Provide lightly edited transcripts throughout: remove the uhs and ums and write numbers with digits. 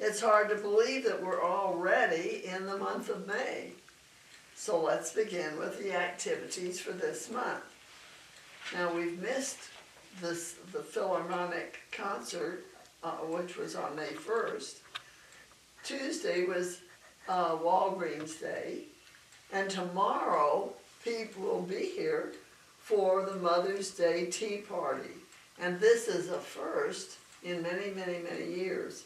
It's hard to believe that we're already in the month of May. So let's begin with the activities for this month. Now, we've missed the Philharmonic concert, which was on May 1st. Tuesday was Walgreens Day, and tomorrow people will be here for the Mother's Day Tea Party. And this is a first in many, many, many years.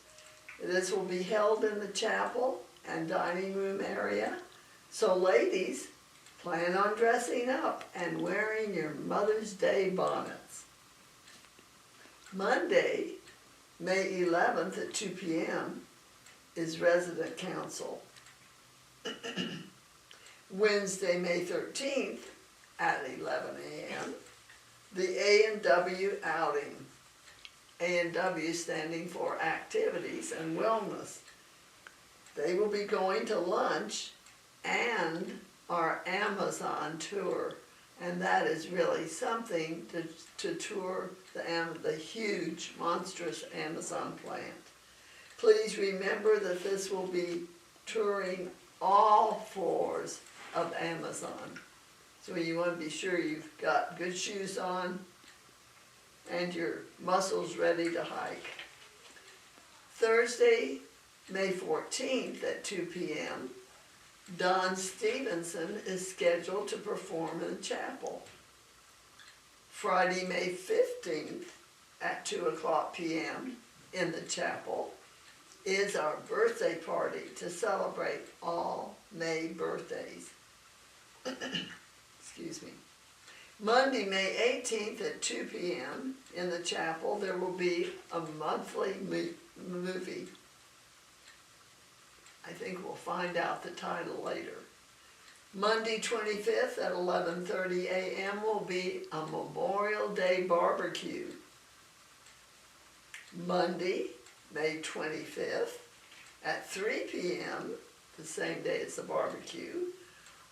This will be held in the chapel and dining room area. So ladies, plan on dressing up and wearing your Mother's Day bonnets. Monday, May 11th at 2 p.m. is resident council. Wednesday, May 13th at 11 a.m., the A&W outing. A&W standing for Activities and Wellness. They will be going to lunch and our Amazon tour. And that is really something to tour the huge, monstrous Amazon plant. Please remember that this will be touring all floors of Amazon. So you want to be sure you've got good shoes on and your muscles ready to hike. Thursday, May 14th at 2 p.m., Don Stevenson is scheduled to perform in the chapel. Friday, May 15th at 2 o'clock p.m. in the chapel is our birthday party to celebrate all May birthdays. Excuse me. Monday, May 18th at 2 p.m. in the chapel, there will be a monthly movie. I think we'll find out the title later. Monday, 25th at 11:30 a.m. will be a Memorial Day barbecue. Monday, May 25th at 3 p.m., the same day as the barbecue,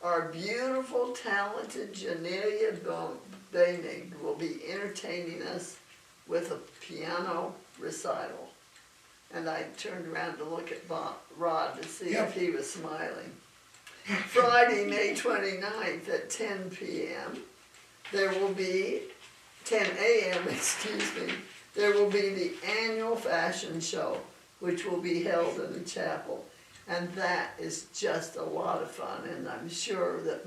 our beautiful, talented Janelia Boenig will be entertaining us with a piano recital. And I turned around to look at Rod to see if he was smiling. Friday, May 29th at 10 p.m., there will be, 10 a.m., excuse me, there will be the annual fashion show, which will be held in the chapel. And that is just a lot of fun, and I'm sure that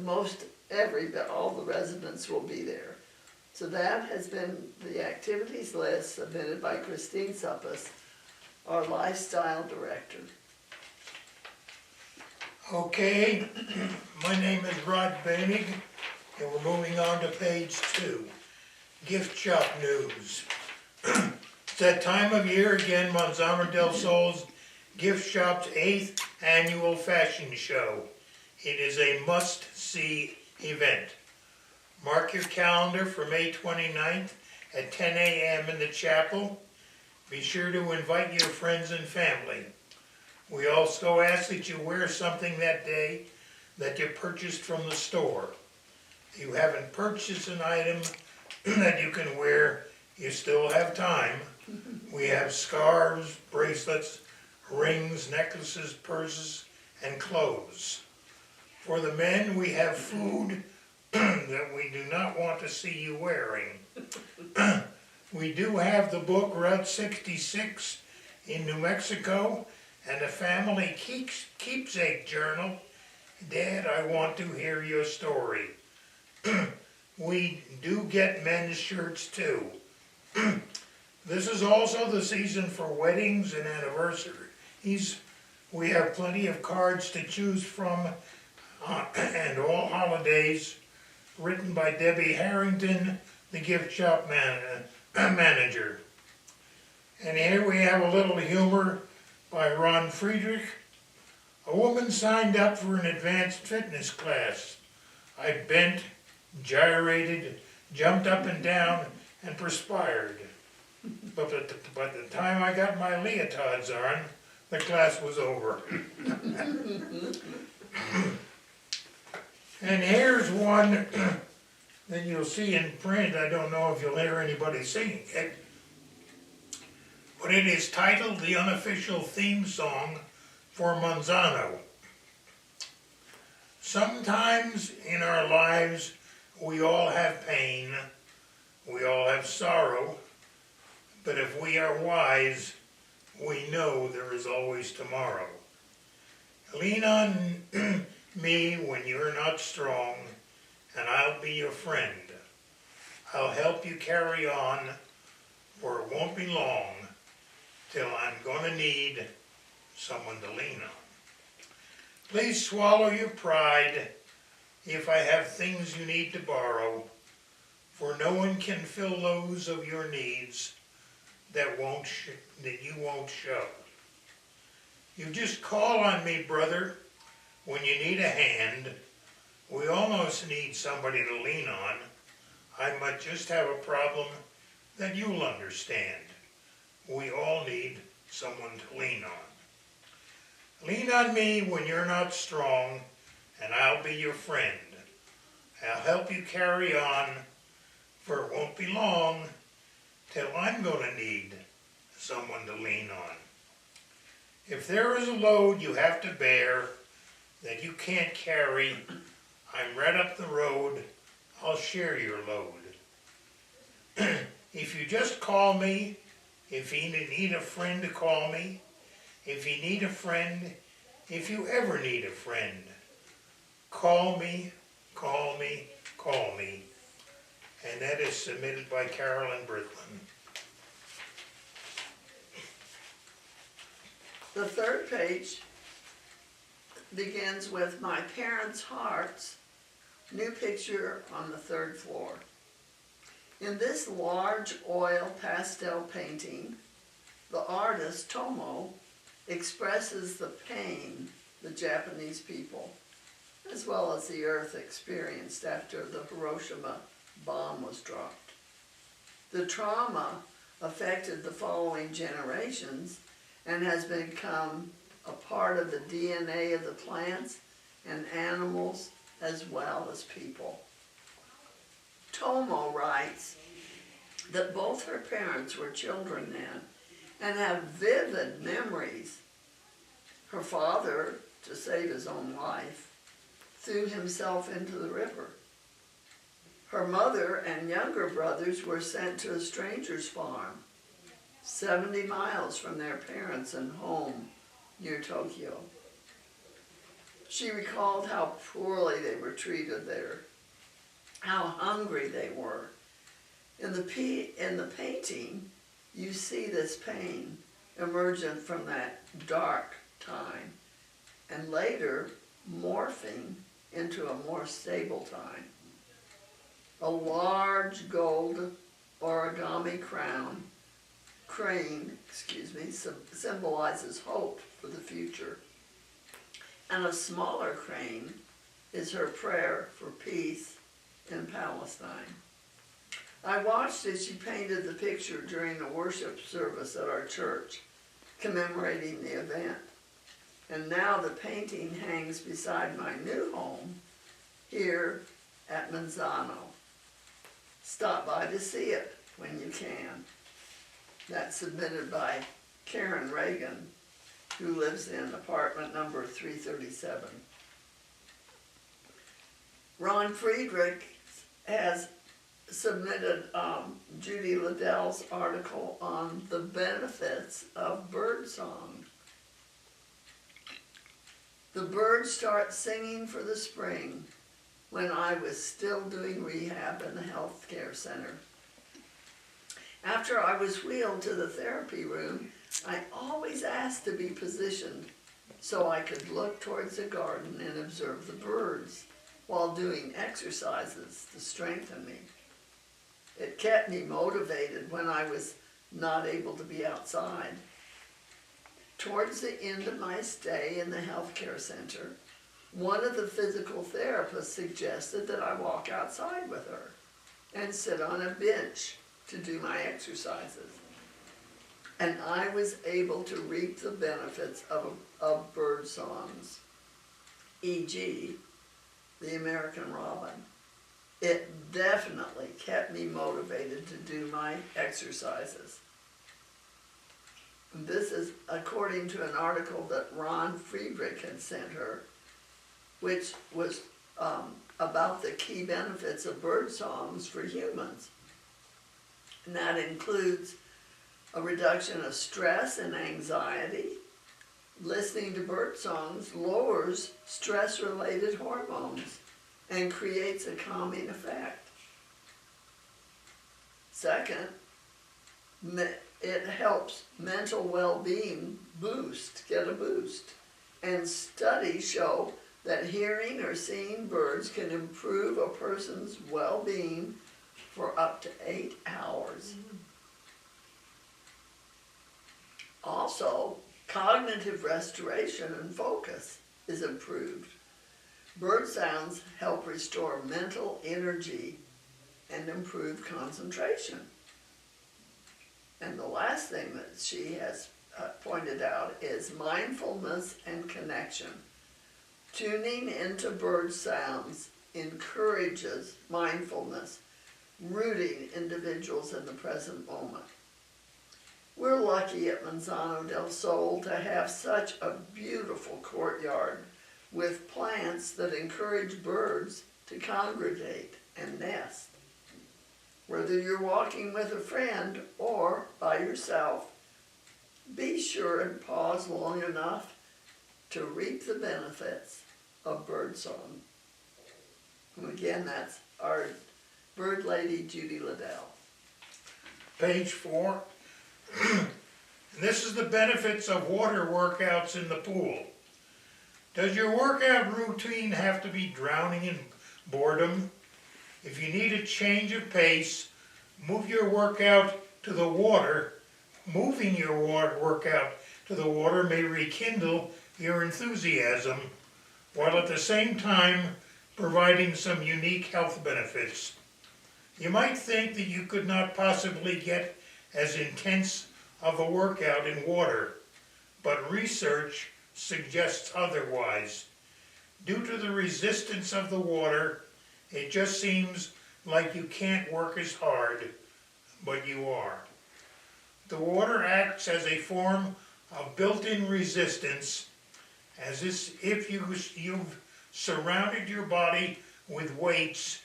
all the residents will be there. So that has been the activities list submitted by Christine Suppes, our lifestyle director. Okay, my name is Rod Boenig, and we're moving on to page 2, gift shop news. It's that time of year again, Manzano del Sol's gift shop's 8th annual fashion show. It is a must-see event. Mark your calendar for May 29th at 10 a.m. in the chapel. Be sure to invite your friends and family. We also ask that you wear something that day that you purchased from the store. If you haven't purchased an item that you can wear, you still have time. We have scarves, bracelets, rings, necklaces, purses, and clothes. For the men, we have food that we do not want to see you wearing. We do have the book Route 66 in New Mexico and a family keepsake journal, Dad, I Want to Hear Your Story. We do get men's shirts too. This is also the season for weddings and anniversaries. We have plenty of cards to choose from and all holidays, written by Debbie Harrington, the gift shop manager. And here we have a little humor by Ron Friedrich. A woman signed up for an advanced fitness class. I bent, gyrated, jumped up and down, and perspired. But by the time I got my leotards on, the class was over. And here's one that you'll see in print. I don't know if you'll hear anybody singing it. but it is titled the unofficial theme song for Manzano. Sometimes in our lives we all have pain, we all have sorrow, but if we are wise, we know there is always tomorrow. Lean on me when you're not strong, and I'll be your friend. I'll help you carry on, for it won't be long till I'm gonna need someone to lean on. Please swallow your pride if I have things you need to borrow, for no one can fill those of your needs that you won't show. You just call on me, brother, when you need a hand. We almost need somebody to lean on. I might just have a problem that you'll understand. We all need someone to lean on. Lean on me when you're not strong, and I'll be your friend. I'll help you carry on, for it won't be long till I'm gonna need someone to lean on. If there is a load you have to bear that you can't carry, I'm right up the road, I'll share your load. If you just call me, if you need a friend to call me, if you need a friend, if you ever need a friend, call me, call me, call me. And that is submitted by Carolyn. The third page begins with my parents' hearts, new picture on the third floor. In this large oil pastel painting, the artist, Tomo, expresses the pain the Japanese people, as well as the earth, experienced after the Hiroshima bomb was dropped. The trauma affected the following generations and has become a part of the DNA of the plants and animals as well as people. Tomo writes that both her parents were children then and have vivid memories. Her father, to save his own life, threw himself into the river. Her mother and younger brothers were sent to a stranger's farm, 70 miles from their parents and home near Tokyo. She recalled how poorly they were treated there, how hungry they were. In the painting, you see this pain emergent from that dark time and later morphing into a more stable time. A large gold origami crane, symbolizes hope for the future. And a smaller crane is her prayer for peace in Palestine. I watched as she painted the picture during the worship service at our church, commemorating the event. And now the painting hangs beside my new home here at Manzano. Stop by to see it when you can. That's submitted by Karen Reagan, who lives in apartment number 337. Ron Friedrich has submitted Judy Liddell's article on the benefits of birdsong. The birds start singing for the spring when I was still doing rehab in the health care center. After I was wheeled to the therapy room, I always asked to be positioned so I could look towards the garden and observe the birds while doing exercises to strengthen me. It kept me motivated when I was not able to be outside. Towards the end of my stay in the healthcare center, one of the physical therapists suggested that I walk outside with her and sit on a bench to do my exercises. And I was able to reap the benefits of bird songs, e.g., the American robin. It definitely kept me motivated to do my exercises. This is according to an article that Ron Friedrich had sent her, which was about the key benefits of bird songs for humans. And that includes a reduction of stress and anxiety. Listening to bird songs lowers stress-related hormones and creates a calming effect. Second, it helps mental well-being get a boost. And studies show that hearing or seeing birds can improve a person's well-being for up to 8 hours. Also, cognitive restoration and focus is improved. Bird sounds help restore mental energy and improve concentration. And the last thing that she has pointed out is mindfulness and connection. Tuning into bird sounds encourages mindfulness, rooting individuals in the present moment. We're lucky at Manzano del Sol to have such a beautiful courtyard with plants that encourage birds to congregate and nest. Whether you're walking with a friend or by yourself, be sure and pause long enough to reap the benefits of birdsong. And again, that's our bird lady, Judy Liddell. Page 4. This is the benefits of water workouts in the pool. Does your workout routine have to be drowning in boredom? If you need a change of pace, move your workout to the water. Moving your workout to the water may rekindle your enthusiasm, while at the same time providing some unique health benefits. You might think that you could not possibly get as intense of a workout in water, but research suggests otherwise. Due to the resistance of the water, it just seems like you can't work as hard, but you are. The water acts as a form of built-in resistance, as if you've surrounded your body with weights,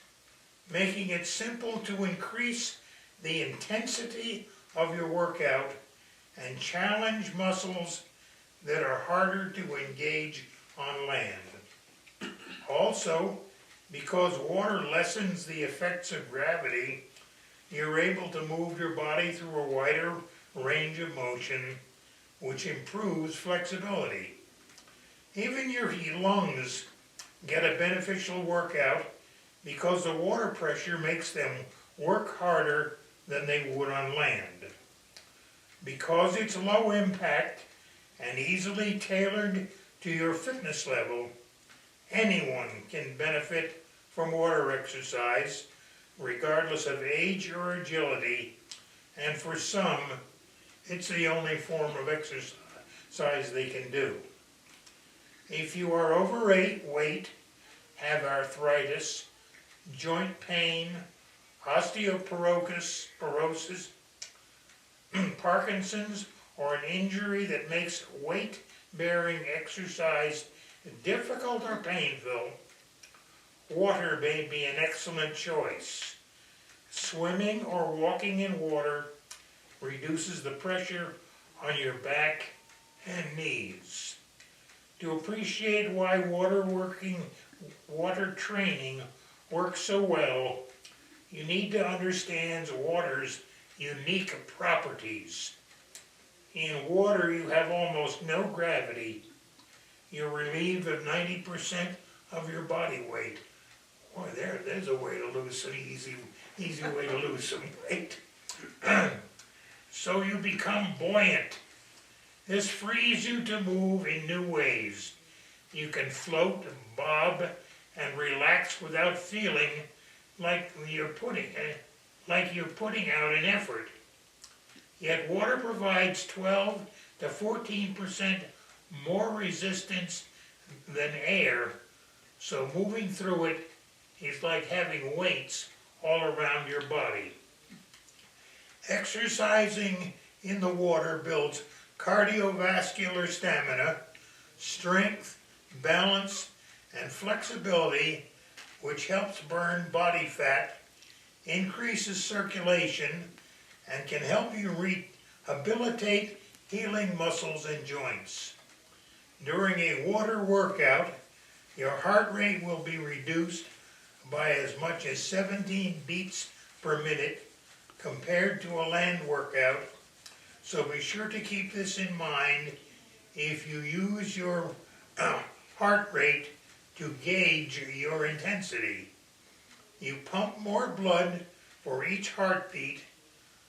making it simple to increase the intensity of your workout and challenge muscles that are harder to engage on land. Also, because water lessens the effects of gravity, you're able to move your body through a wider range of motion, which improves flexibility. Even your lungs get a beneficial workout because the water pressure makes them work harder than they would on land. Because it's low impact and easily tailored to your fitness level, anyone can benefit from water exercise, regardless of age or agility, and for some, it's the only form of exercise they can do. If you are overweight, have arthritis, joint pain, osteoporosis, Parkinson's, or an injury that makes weight-bearing exercise difficult or painful, water may be an excellent choice. Swimming or walking in water reduces the pressure on your back and knees. To appreciate why water training works so well, you need to understand water's unique properties. In water, you have almost no gravity. You're relieved of 90% of your body weight. Boy, there's a way to lose some easy way to lose some weight. So you become buoyant. This frees you to move in new ways. You can float, bob, and relax without feeling like you're putting out an effort. Yet water provides 12 to 14% more resistance than air, so moving through it is like having weights all around your body. Exercising in the water builds cardiovascular stamina, strength, balance, and flexibility, which helps burn body fat, increases circulation, and can help you rehabilitate healing muscles and joints. During a water workout, your heart rate will be reduced by as much as 17 beats per minute compared to a land workout, so be sure to keep this in mind if you use your heart rate to gauge your intensity. You pump more blood for each heartbeat,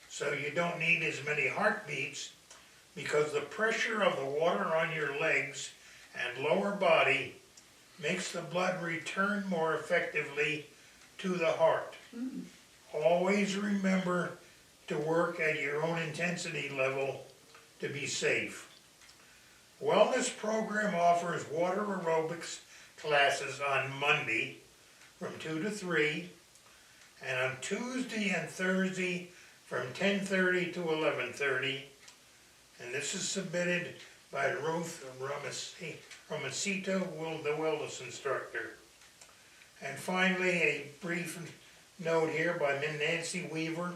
so you don't need as many heartbeats because the pressure of the water on your legs and lower body makes the blood return more effectively to the heart. Always remember to work at your own intensity level to be safe. Wellness program offers water aerobics classes on Monday from 2 to 3, and on Tuesday and Thursday from 10:30 to 11:30, and this is submitted by Ruth Ramacito, the wellness instructor. And finally, a brief note here by Nancy Weaver.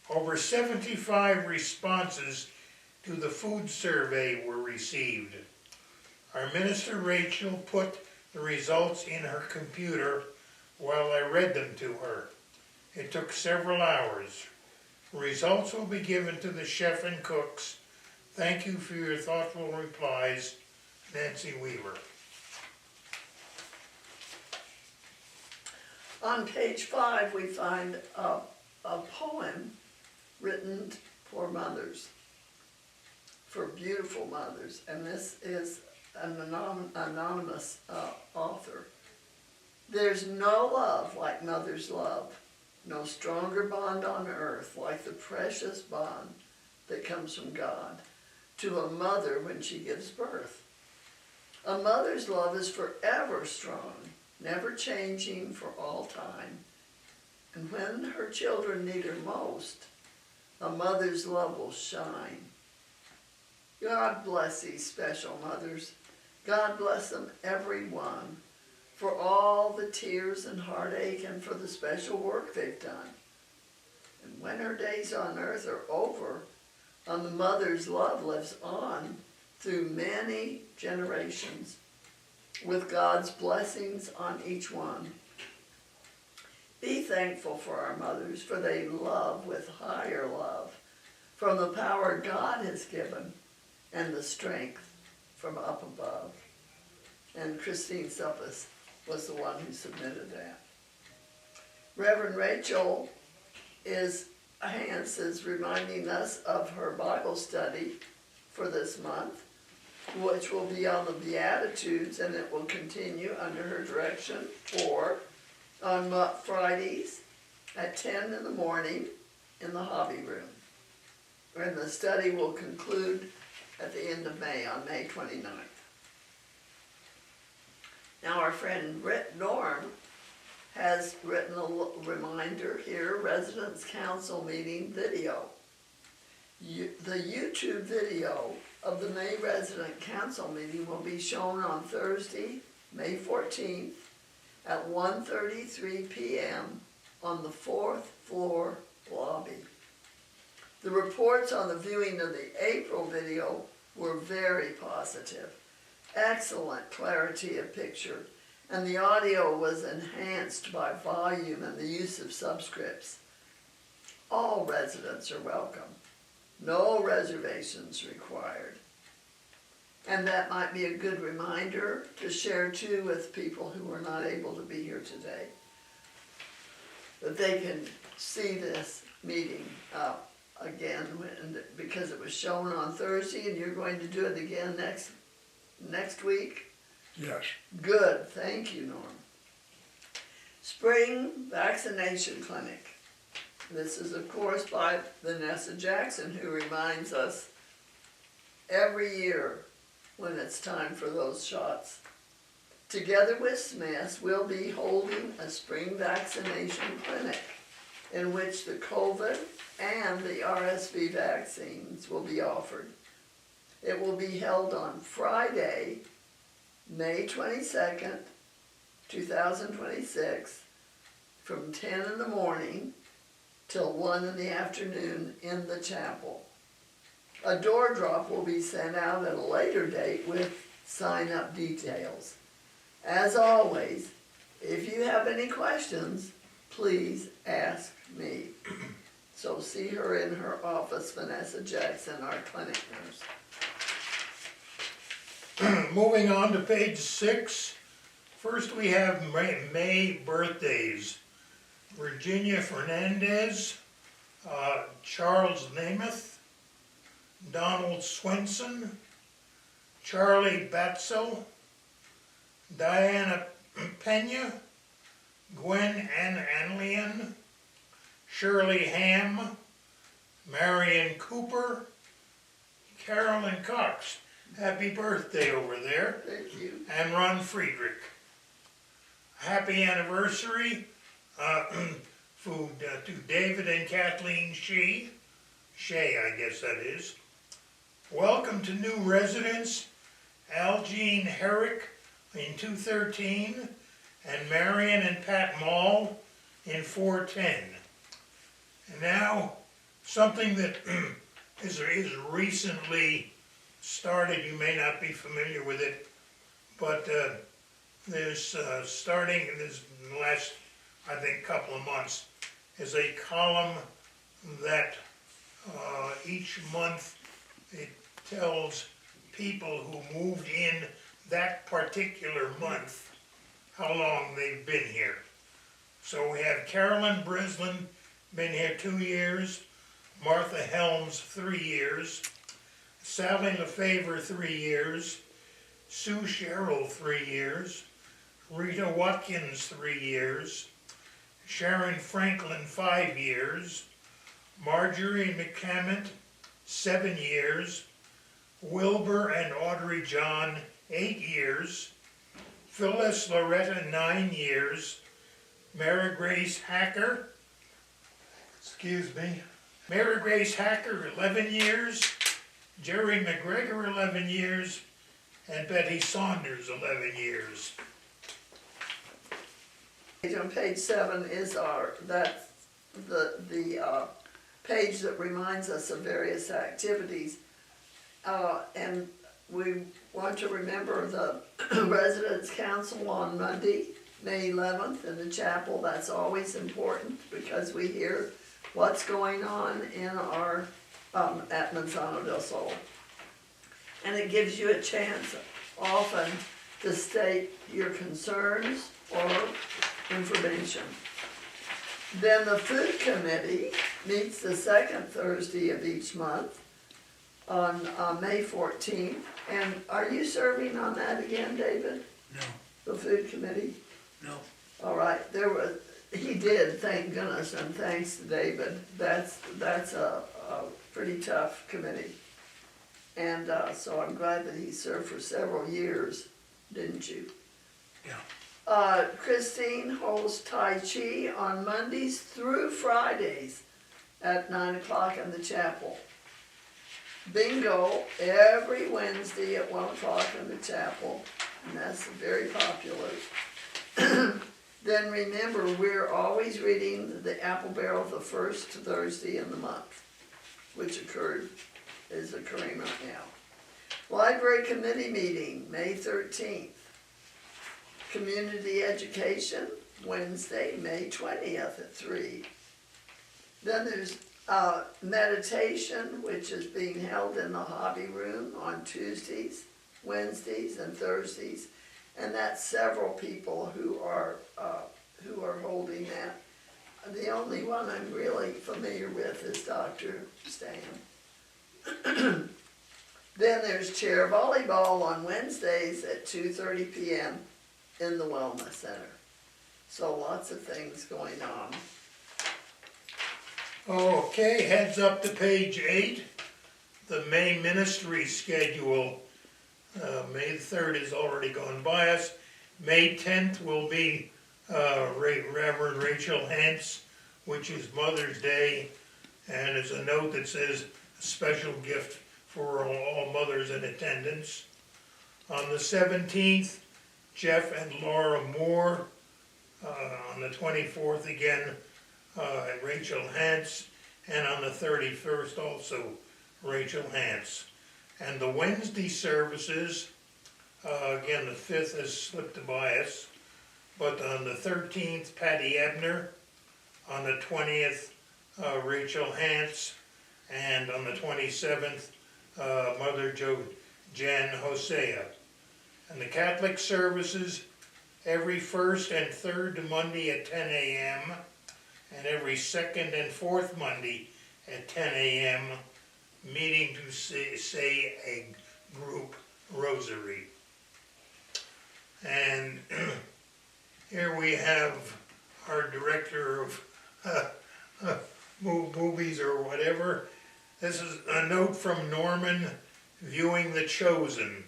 Over 75 responses to the food survey were received. Our minister Rachel put the results in her computer while I read them to her. It took several hours. Results will be given to the chef and cooks. Thank you for your thoughtful replies, Nancy Weaver. On page 5, we find a poem written for mothers, for beautiful mothers, and this is an anonymous author. There's no love like mother's love, no stronger bond on earth like the precious bond that comes from God to a mother when she gives birth. A mother's love is forever strong, never changing for all time. And when her children need her most, a mother's love will shine. God bless these special mothers. God bless them, every one, for all the tears and heartache and for the special work they've done. And when her days on earth are over, and the mother's love lives on through many generations, with God's blessings on each one. Be thankful for our mothers, for they love with higher love from the power God has given and the strength from up above. And Christine Suppis was the one who submitted that. Reverend Rachel Hance is reminding us of her Bible study for this month, which will be on the Beatitudes, and it will continue under her direction on Fridays at 10 in the morning in the hobby room. And the study will conclude at the end of May, on May 29th. Now our friend Norm has written a reminder here, Residents Council meeting video. The YouTube video of the May Resident Council meeting will be shown on Thursday, May 14th at 1:33 p.m. on the 4th floor lobby. The reports on the viewing of the April video were very positive. Excellent clarity of picture, and the audio was enhanced by volume and the use of subscripts. All residents are welcome. No reservations required. And that might be a good reminder to share too with people who were not able to be here today, that they can see this meeting again because it was shown on Thursday, and you're going to do it again next week? Yes. Good, thank you, Norm. Spring Vaccination Clinic. This is, of course, by Vanessa Jackson, who reminds us every year when it's time for those shots. Together with Smiths, we'll be holding a spring vaccination clinic in which the COVID and the RSV vaccines will be offered It will be held on Friday, May 22nd, 2026, from 10 in the morning till 1 in the afternoon in the chapel. A door drop will be sent out at a later date with sign-up details. As always, if you have any questions, please ask me. So see her in her office, Vanessa Jackson, our clinic nurse. Moving on to page 6. First we have May birthdays. Virginia Fernandez, Charles Namath, Donald Swenson, Charlie Batzel, Diana Pena, Gwen Anlian, Shirley Ham, Marion Cooper, Carolyn Cox. Happy birthday over there. Thank you. And Ron Friedrich. Happy anniversary to David and Kathleen Shea, I guess that is. Welcome to new residents, Algene Herrick in 213, and Marion and Pat Mall in 410. And now, something that is recently started, you may not be familiar with it, but there's starting in this last, I think, couple of months, is a column that each month it tells people who moved in that particular month how long they've been here. So we have Carolyn Brislin, been here 2 years, Martha Helms, 3 years, Sally LaFavor, 3 years, Sue Sherrill, 3 years, Rita Watkins, 3 years, Sharon Franklin, 5 years, Marjorie McCammett, 7 years, Wilbur and Audrey John, 8 years, Phyllis Loretta, 9 years, Mary Grace Hacker, Mary Grace Hacker, 11 years, Jerry McGregor, 11 years, and Betty Saunders, 11 years. On page 7 is the page that reminds us of various activities. And we want to remember the Residents' Council on Monday, May 11th in the chapel. That's always important because we hear what's going on in our, at Manzano del Sol. And it gives you a chance often to state your concerns or information. Then the Food Committee meets the second Thursday of each month on May 14th. And are you serving on that again, David? No. The Food Committee? No. All right, he did, thank goodness, and thanks to David. That's a pretty tough committee. And so I'm glad that he served for several years, didn't you? Yeah. Christine holds Tai Chi on Mondays through Fridays at 9 o'clock in the chapel. Bingo every Wednesday at 1 o'clock in the chapel, and that's very popular. Then remember, we're always reading the Apple Barrel the first Thursday in the month, which is occurring right now. Library Committee meeting, May 13th. Community Education, Wednesday, May 20th at 3. Then there's meditation, which is being held in the hobby room on Tuesdays, Wednesdays, and Thursdays. And that's several people who are holding that. The only one I'm really familiar with is Dr. Stan. Then there's chair volleyball on Wednesdays at 2:30 p.m. in the Wellness Center. So lots of things going on. Okay, heads up to page 8, the May ministry schedule. May 3rd has already gone by us. May 10th will be Reverend Rachel Hance, which is Mother's Day, and there's a note that says a special gift for all mothers members in attendance. On the 17th, Jeff and Laura Moore. On the 24th again, Rachel Hance. And on the 31st also Rachel Hance. And the Wednesday services, again the 5th has slipped by us, but on the 13th Patty Ebner, on the 20th Rachel Hance, and on the 27th Mother Jan Hosea. And the Catholic services every first and third Monday at 10 a.m. and every second and fourth Monday at 10 a.m. meeting to say a group rosary. And here we have our director of movies or whatever. This is a note from Norman viewing The Chosen.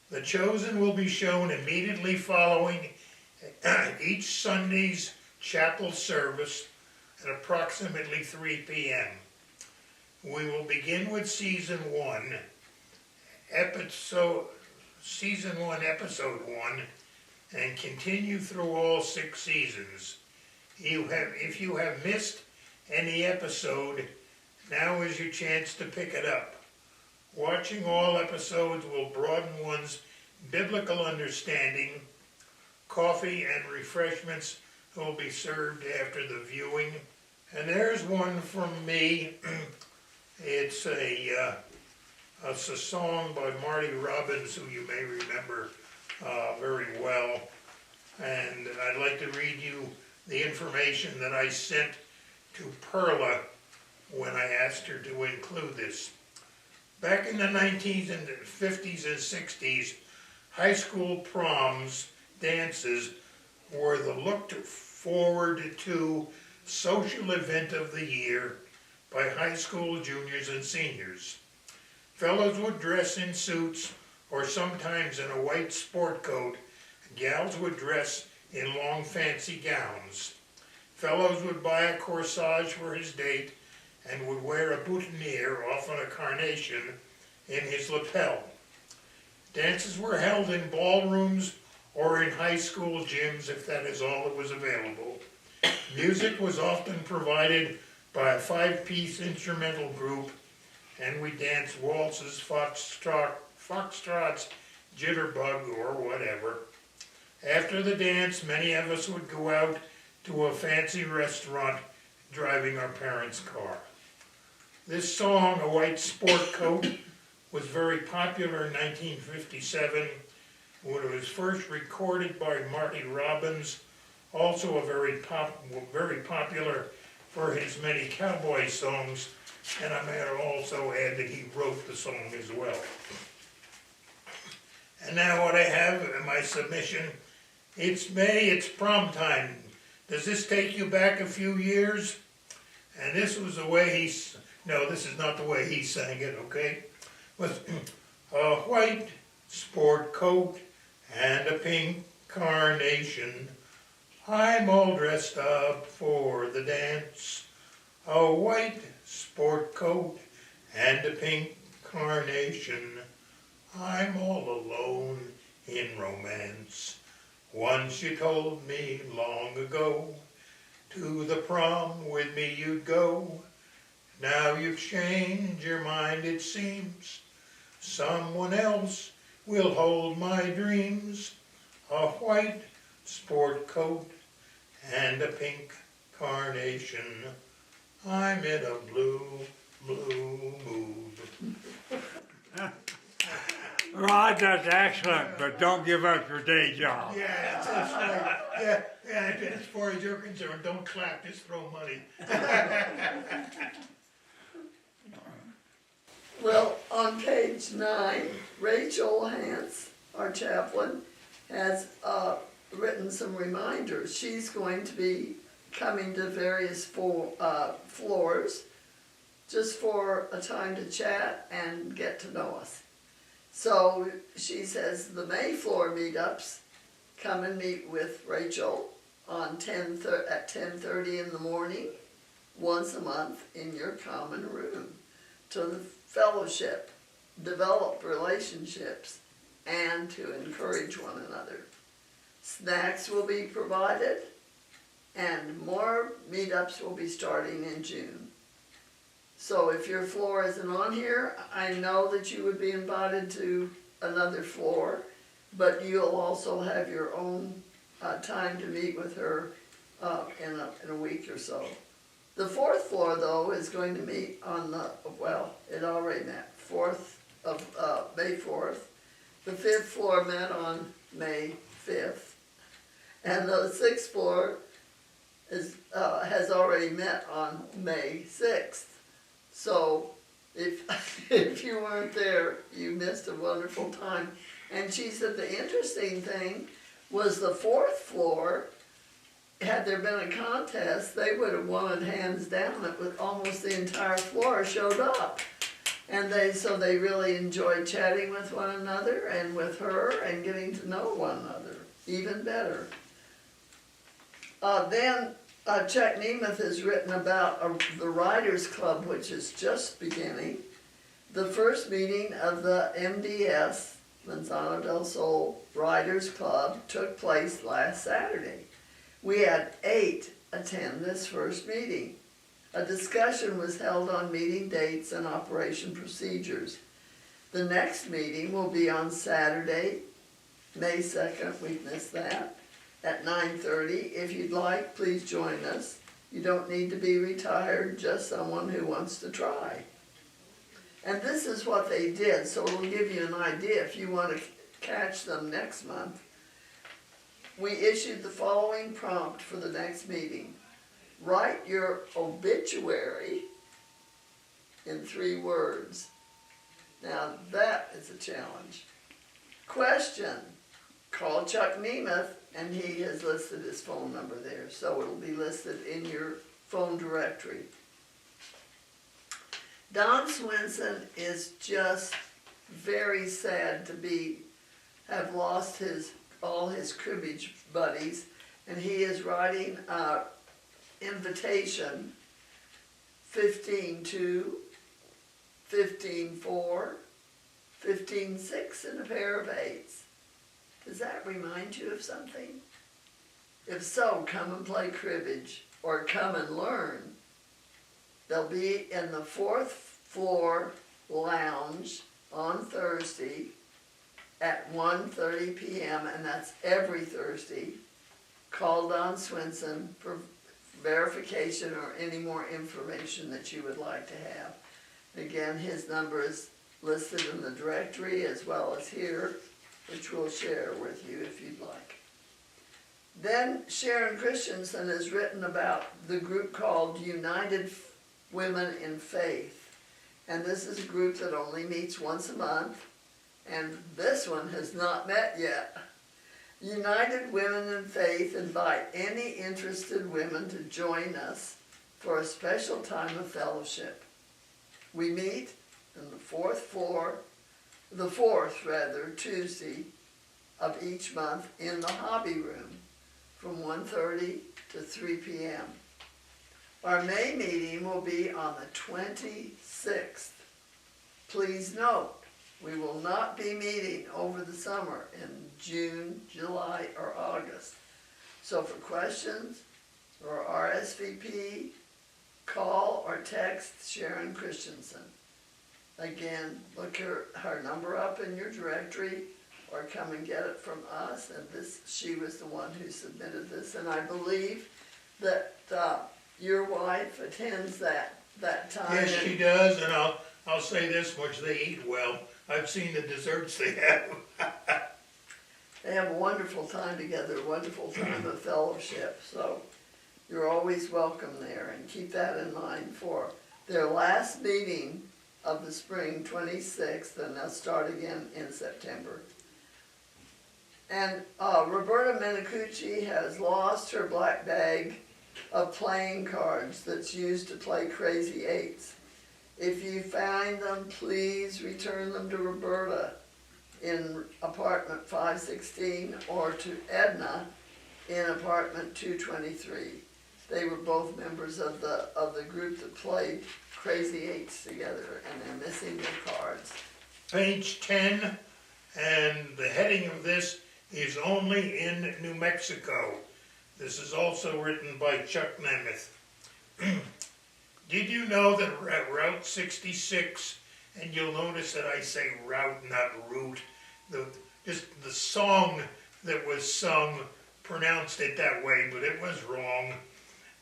The Chosen will be shown immediately following each Sunday's chapel service at approximately 3 p.m. We will begin with Season 1, Episode 1, and continue through all 6 seasons. If you have missed any episode, now is your chance to pick it up. Watching all episodes will broaden one's biblical understanding. Coffee and refreshments will be served after the viewing. And there's one from me. It's a song by Marty Robbins, who you may remember very well. And I'd like to read you the information that I sent to Perla when I asked her to include this. Back in the 1950s and 60s, high school proms, dances, were the looked forward to social event of the year by high school juniors and seniors. Fellows would dress in suits or sometimes in a white sport coat. Gals would dress in long fancy gowns. Fellows would buy a corsage for his date and would wear a boutonniere, often a carnation, in his lapel. Dances were held in ballrooms or in high school gyms if that is all that was available. Music was often provided by a 5-piece instrumental group, and we danced waltzes, foxtrots, jitterbug, or whatever. After the dance, many of us would go out to a fancy restaurant driving our parents' car. This song, A White Sport Coat, was very popular in 1957 when it was first recorded by Marty Robbins, also very popular for his many cowboy songs, and I may also add that he wrote the song as well. And now what I have in my submission, it's May, it's prom time. Does this take you back a few years? And this was the way no, this is not the way he sang it, okay? With a white sport coat and a pink carnation, I'm all dressed up for the dance. A white sport coat and a pink carnation, I'm all alone in romance. Once you told me long ago, to the prom with me you'd go. Now you've changed your mind, it seems. Someone else will hold my dreams. A white sport coat and a pink carnation, I'm in a blue, blue mood. Rod, that's excellent, but don't give up your day job. Yeah, that's right. Yeah, as far as you're concerned, don't clap, just throw money. Well, on page 9, Rachel Hance, our chaplain, has written some reminders. She's going to be coming to various floors just for a time to chat and get to know us. So she says the May floor meetups, come and meet with Rachel on at 10:30 in the morning, once a month in your common room, to the fellowship. develop relationships and to encourage one another. Snacks will be provided, and more meetups will be starting in June. So if your floor isn't on here, I know that you would be invited to another floor, but you'll also have your own time to meet with her in a week or so. The fourth floor, though, is going to meet on it already met, May 4th. The fifth floor met on May 5th. And the sixth floor has already met on May 6th. So if you weren't there, you missed a wonderful time. And she said the interesting thing was the fourth floor, had there been a contest, they would have won it hands down. It was almost the entire floor showed up. And so they really enjoyed chatting with one another and with her and getting to know one another even better. Then Chuck Nemeth has written about the Writers Club, which is just beginning. The first meeting of the MDS, Manzano del Sol Writers Club, took place last Saturday. We had 8 attend this first meeting. A discussion was held on meeting dates and operation procedures. The next meeting will be on Saturday, May 2nd, we missed that, at 9:30. If you'd like, please join us. You don't need to be retired, just someone who wants to try. And this is what they did, so it'll give you an idea if you want to catch them next month. We issued the following prompt for the next meeting. Write your obituary in 3 words. Now that is a challenge. Question. Call Chuck Nemeth, and he has listed his phone number there, so it'll be listed in your phone directory. Don Swinson is just very sad to have lost all his cribbage buddies, and he is writing invitation 15-2, 15-4, 15-6, and a pair of 8s. Does that remind you of something? If so, come and play cribbage or come and learn. They'll be in the 4th floor lounge on Thursday at 1:30 p.m. and that's every Thursday. Call Don Swinson for verification or any more information that you would like to have. Again, his number is listed in the directory as well as here, which we'll share with you if you'd like. Then Sharon Christensen has written about the group called United Women in Faith. And this is a group that only meets once a month, and this one has not met yet. United Women in Faith invite any interested women to join us for a special time of fellowship. We meet in the fourth Tuesday of each month in the hobby room from 1:30 to 3 p.m. Our May meeting will be on the 26th. Please note, we will not be meeting over the summer in June, July, or August. So for questions or RSVP, call or text Sharon Christensen. Again, look her number up in your directory or come and get it from us. And she was the one who submitted this. And I believe that your wife attends that time. Yes, she does, and I'll say this much, they eat well. I've seen the desserts they have. They have a wonderful time together, a wonderful time of fellowship. So you're always welcome there, and keep that in mind for their last meeting of the spring, 26th, and they'll start again in September. And Roberta Minicucci has lost her black bag of playing cards that's used to play Crazy Eights. If you find them, please return them to Roberta in apartment 516 or to Edna in apartment 223. They were both members of the group that played Crazy Eights together, and they're missing their cards. page 10, and the heading of this is Only in New Mexico. This is also written by Chuck Nemeth. Did you know that Route 66, and you'll notice that I say route, not route, just the song that was sung pronounced it that way, but it was wrong.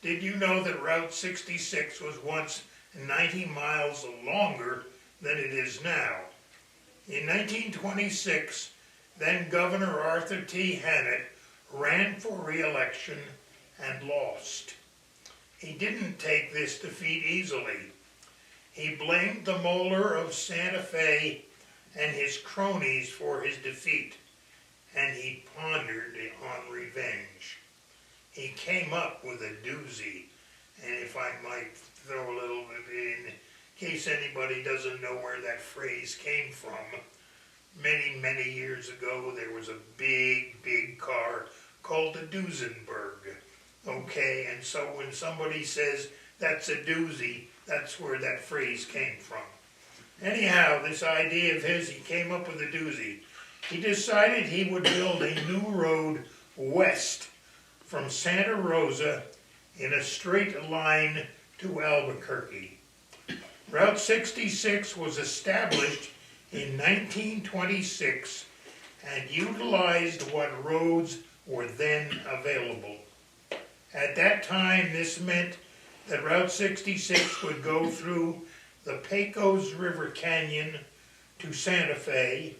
Did you know that Route 66 was once 90 miles longer than it is now? In 1926, then Governor Arthur T. Hannett ran for re-election and lost. He didn't take this defeat easily. He blamed the molar of Santa Fe and his cronies for his defeat, and he pondered on revenge. He came up with a doozy, and if I might throw a little bit in case anybody doesn't know where that phrase came from, many years ago there was a big car called the Duesenberg. Okay, and so when somebody says that's a doozy, that's where that phrase came from. Anyhow, this idea of his, he came up with a doozy. He decided he would build a new road west from Santa Rosa in a straight line to Albuquerque. Route 66 was established in 1926 and utilized what roads were then available. At that time, this meant that Route 66 would go through the Pecos River Canyon to Santa Fe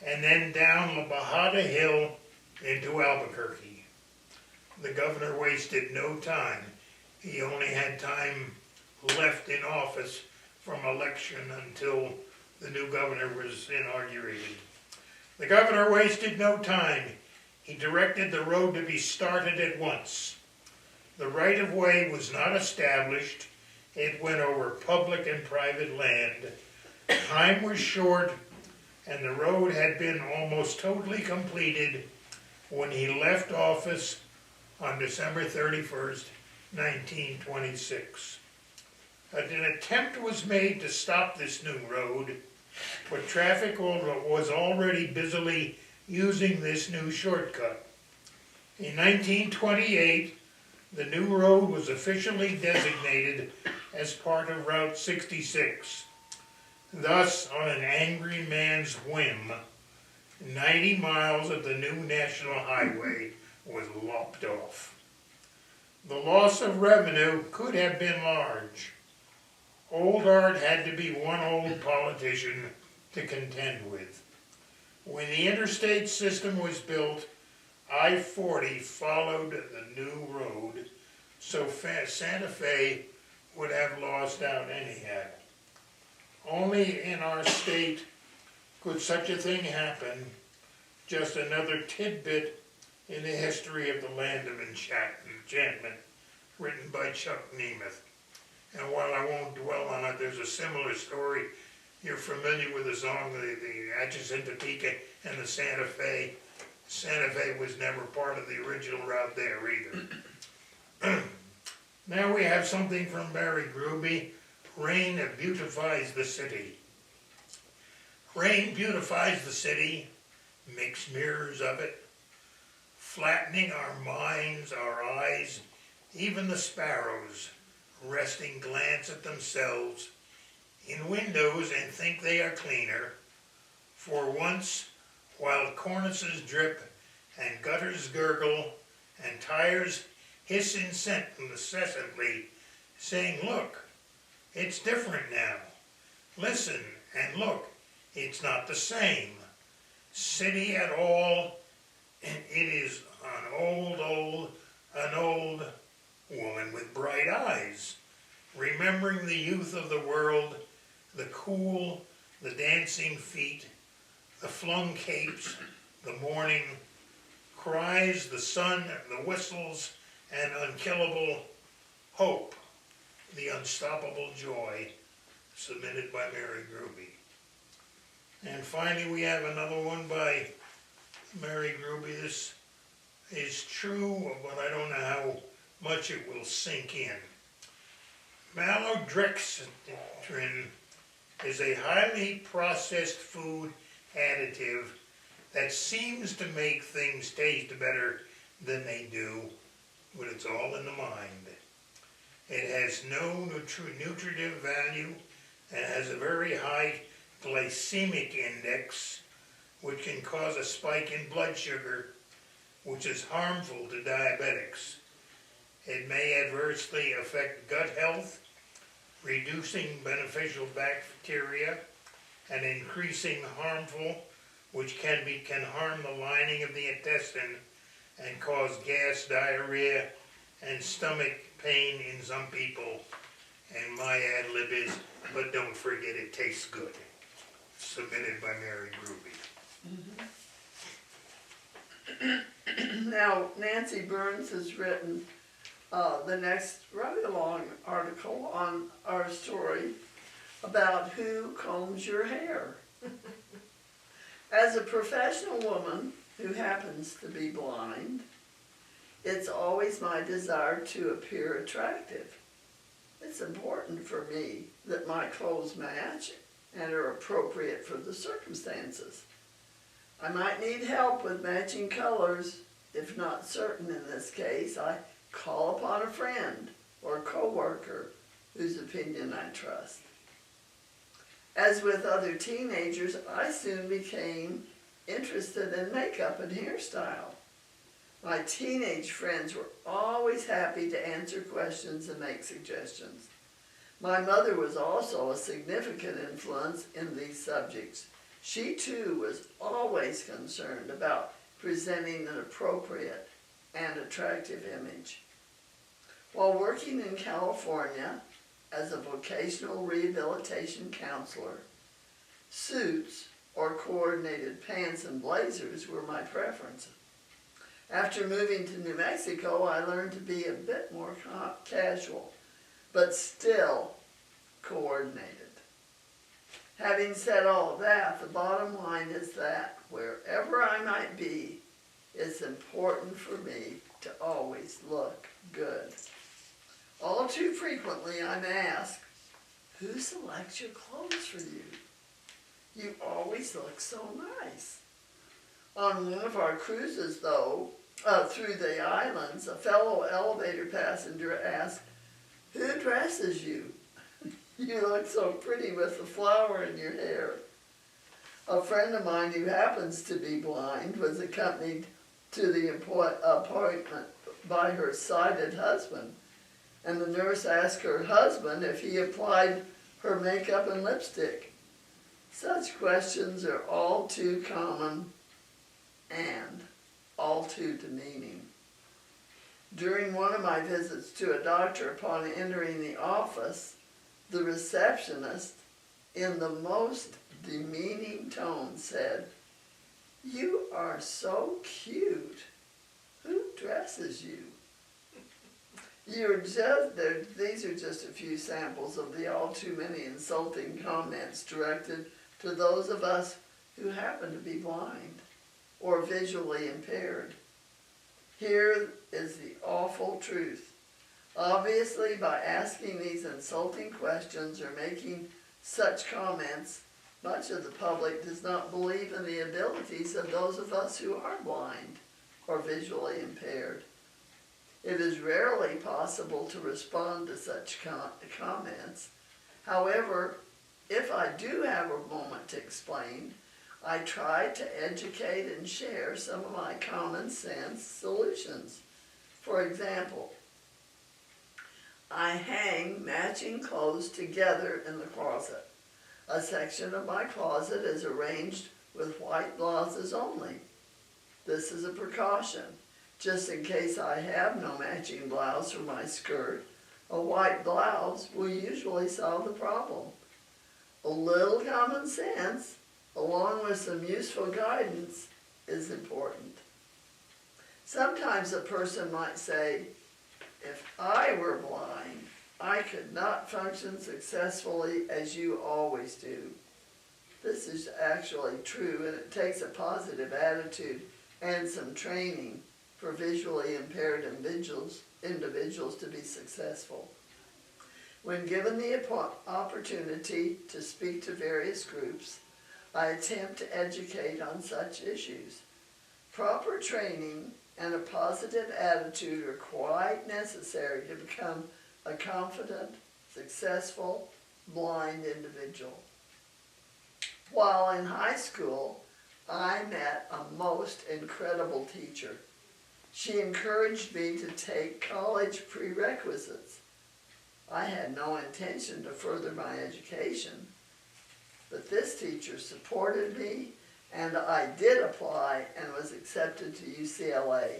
and then down La Bajada Hill into Albuquerque. The governor wasted no time. He only had time left in office from election until the new governor was inaugurated. The governor wasted no time. He directed the road to be started at once. The right-of-way was not established. It went over public and private land. Time was short, and the road had been almost totally completed when he left office on December 31st, 1926. An attempt was made to stop this new road, but traffic was already busily using this new shortcut. In 1928, the new road was officially designated as part of Route 66. Thus, on an angry man's whim, 90 miles of the new national highway was lopped off. The loss of revenue could have been large. Old Art had to be one old politician to contend with. When the interstate system was built, I-40 followed the new road, so Santa Fe would have lost out anyhow. Only in our state could such a thing happen. Just another tidbit in the history of the land of enchantment, written by Chuck Nemeth. And while I won't dwell on it, there's a similar story. You're familiar with the song, the Atchison, Topeka, and the Santa Fe. Santa Fe was never part of the original route there either. Now we have something from Barry Gruby. Rain beautifies the city. Rain beautifies the city, makes mirrors of it, flattening our minds, our eyes, even the sparrows, resting glance at themselves in windows and think they are cleaner. For once, while cornices drip and gutters gurgle and tires hiss incessantly, saying, "Look, it's different now. Listen and look, it's not the same city at all, and it is an old woman with bright eyes, remembering the youth of the world, the cool, the dancing feet, the flung capes, the morning cries, the sun, the whistles, and unkillable hope, the unstoppable joy," submitted by Mary Gruby. And finally we have another one by Mary Gruby. This is true, but I don't know how much it will sink in. Maltodextrin is a highly processed food additive that seems to make things taste better than they do, but it's all in the mind. It has no nutritive value and has a very high glycemic index, which can cause a spike in blood sugar, which is harmful to diabetics. It may adversely affect gut health, reducing beneficial bacteria and increasing harmful, which can harm the lining of the intestine and cause gas, diarrhea, and stomach pain in some people. And my ad lib is, but don't forget it tastes good. Submitted by Mary Groovy. Now, Nancy Burns has written the next rather long article on our story about who combs your hair. As a professional woman who happens to be blind, it's always my desire to appear attractive. It's important for me that my clothes match and are appropriate for the circumstances. I might need help with matching colors. If not certain in this case, I call upon a friend or coworker whose opinion I trust. As with other teenagers, I soon became interested in makeup and hairstyle. My teenage friends were always happy to answer questions and make suggestions. My mother was also a significant influence in these subjects. She too was always concerned about presenting an appropriate and attractive image. While working in California as a vocational rehabilitation counselor, suits or coordinated pants and blazers were my preference. After moving to New Mexico, I learned to be a bit more casual, but still coordinated. Having said all of that, the bottom line is that wherever I might be, it's important for me to always look good. All too frequently, I'm asked, who selects your clothes for you? You always look so nice. On one of our cruises, though, through the islands, a fellow elevator passenger asked, who dresses you? You look so pretty with the flower in your hair. A friend of mine who happens to be blind was accompanied to the appointment by her sighted husband, and the nurse asked her husband if he applied her makeup and lipstick. Such questions are all too common and all too demeaning. During one of my visits to a doctor, upon entering the office, the receptionist, in the most demeaning tone, said, "You are so cute. Who dresses you?" These are just a few samples of the all too many insulting comments directed to those of us who happen to be blind or visually impaired. Here is the awful truth. Obviously, by asking these insulting questions or making such comments, much of the public does not believe in the abilities of those of us who are blind or visually impaired. It is rarely possible to respond to such comments. However, if I do have a moment to explain, I try to educate and share some of my common sense solutions. For example, I hang matching clothes together in the closet. A section of my closet is arranged with white blouses only. This is a precaution. Just in case I have no matching blouse for my skirt, a white blouse will usually solve the problem. A little common sense, along with some useful guidance, is important. Sometimes a person might say, if I were blind, I could not function successfully as you always do. This is actually true, and it takes a positive attitude and some training for visually impaired individuals to be successful. When given the opportunity to speak to various groups, I attempt to educate on such issues. Proper training and a positive attitude are quite necessary to become a confident, successful, blind individual. While in high school, I met a most incredible teacher. She encouraged me to take college prerequisites. I had no intention to further my education, but this teacher supported me, and I did apply and was accepted to UCLA.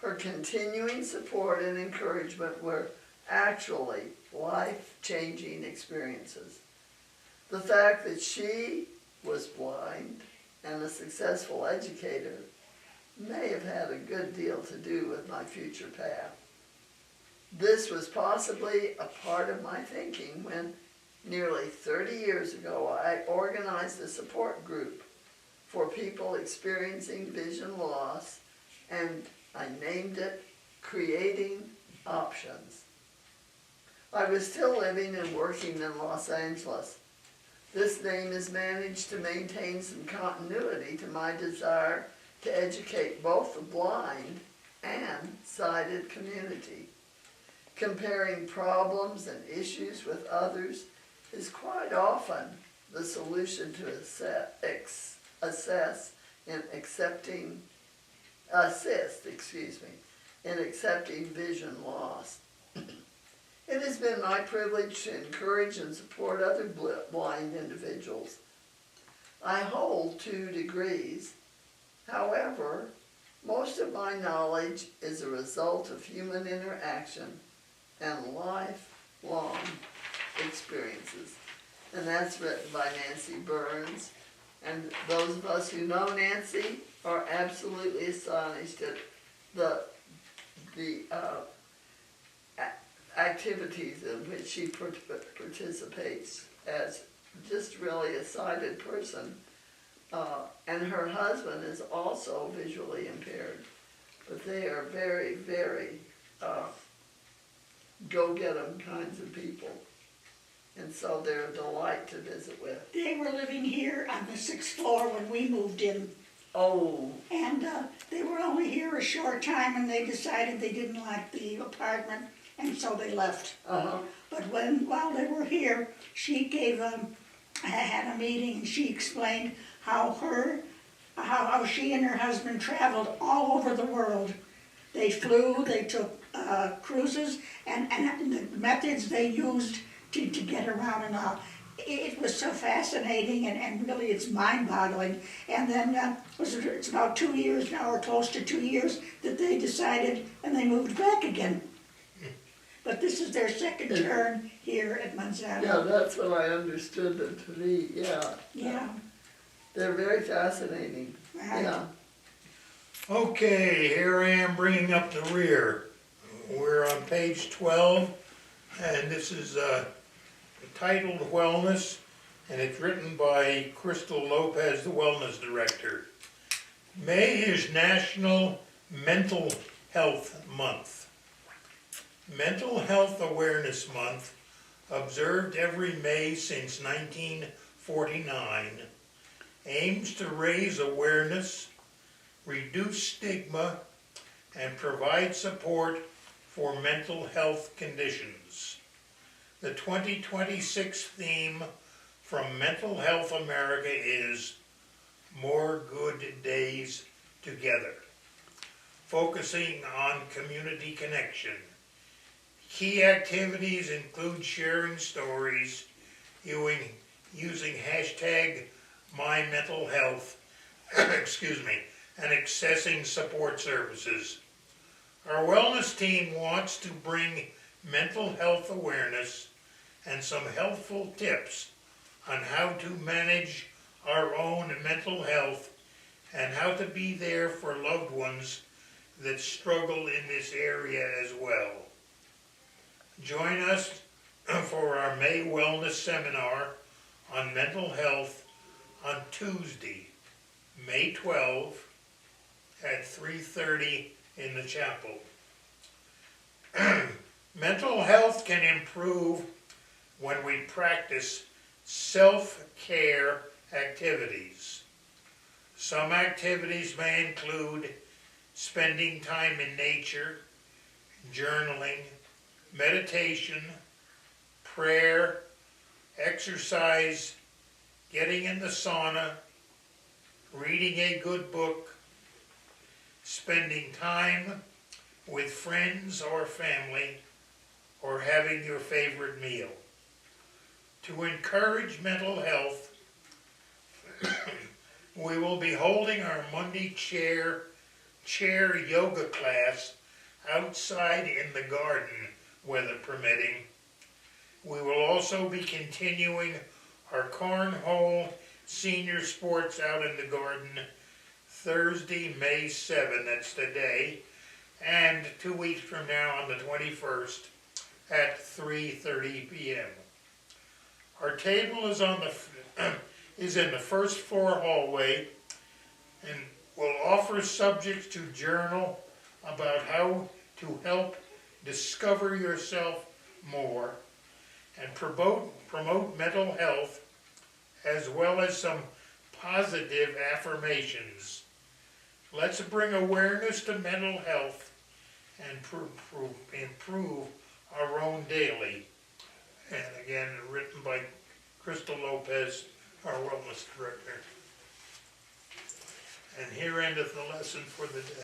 Her continuing support and encouragement were actually life-changing experiences. The fact that she was blind and a successful educator may have had a good deal to do with my future path. This was possibly a part of my thinking when, nearly 30 years ago, I organized a support group for people experiencing vision loss, and I named it Creating Options. I was still living and working in Los Angeles. This name has managed to maintain some continuity to my desire to educate both the blind and sighted community. Comparing problems and issues with others is quite often the solution to assist in accepting vision loss. It has been my privilege to encourage and support other blind individuals. I hold 2 degrees. However, most of my knowledge is a result of human interaction and lifelong experiences. And that's written by Nancy Burns. And those of us who know Nancy are absolutely astonished at the activities in which she participates as just really a sighted person. And her husband is also visually impaired. But they are very, very go-get-em kinds of people. And so they're a delight to visit with. They were living here on the 6th floor when we moved in. Oh. And they were only here a short time, and they decided they didn't like the apartment, and so they left. But while they were here, she gave had a meeting, and she explained how she and her husband traveled all over the world. They flew, they took cruises, and the methods they used to get around and all. It was so fascinating, and really it's mind-boggling. And then it's about 2 years now, or close to 2 years, that they decided, and they moved back again. But this is their second turn here at Manzano. Yeah, that's what I understood them to be, yeah. Yeah. They're very fascinating, Right. yeah. Okay, here I am bringing up the rear. We're on page 12, and this is titled Wellness, and it's written by Crystal Lopez, the Wellness Director. May is National Mental Health Month. Mental Health Awareness Month, observed every May since 1949, aims to raise awareness, reduce stigma, and provide support for mental health conditions. The 2026 theme from Mental Health America is More Good Days Together, focusing on community connection. Key activities include sharing stories, using hashtag #MyMentalHealth, and accessing support services. Our wellness team wants to bring mental health awareness and some helpful tips on how to manage our own mental health and how to be there for loved ones that struggle in this area as well. Join us for our May Wellness Seminar on mental health on Tuesday, May 12 at 3:30 in the chapel. Mental health can improve when we practice self-care activities. Some activities may include spending time in nature, journaling, meditation, prayer, exercise, getting in the sauna, reading a good book, spending time with friends or family, or having your favorite meal. To encourage mental health, we will be holding our Monday chair yoga class outside in the garden, weather permitting. We will also be continuing our cornhole senior sports out in the garden Thursday, May 7th, that's today, and 2 weeks from now on the 21st at 3:30 p.m. Our table is is in the first floor hallway, and will offer subjects to journal about how to help discover yourself more and promote mental health, as well as some positive affirmations. Let's bring awareness to mental health and improve our own daily. And again, written by Crystal Lopez, our wellness director. And here endeth the lesson for the day.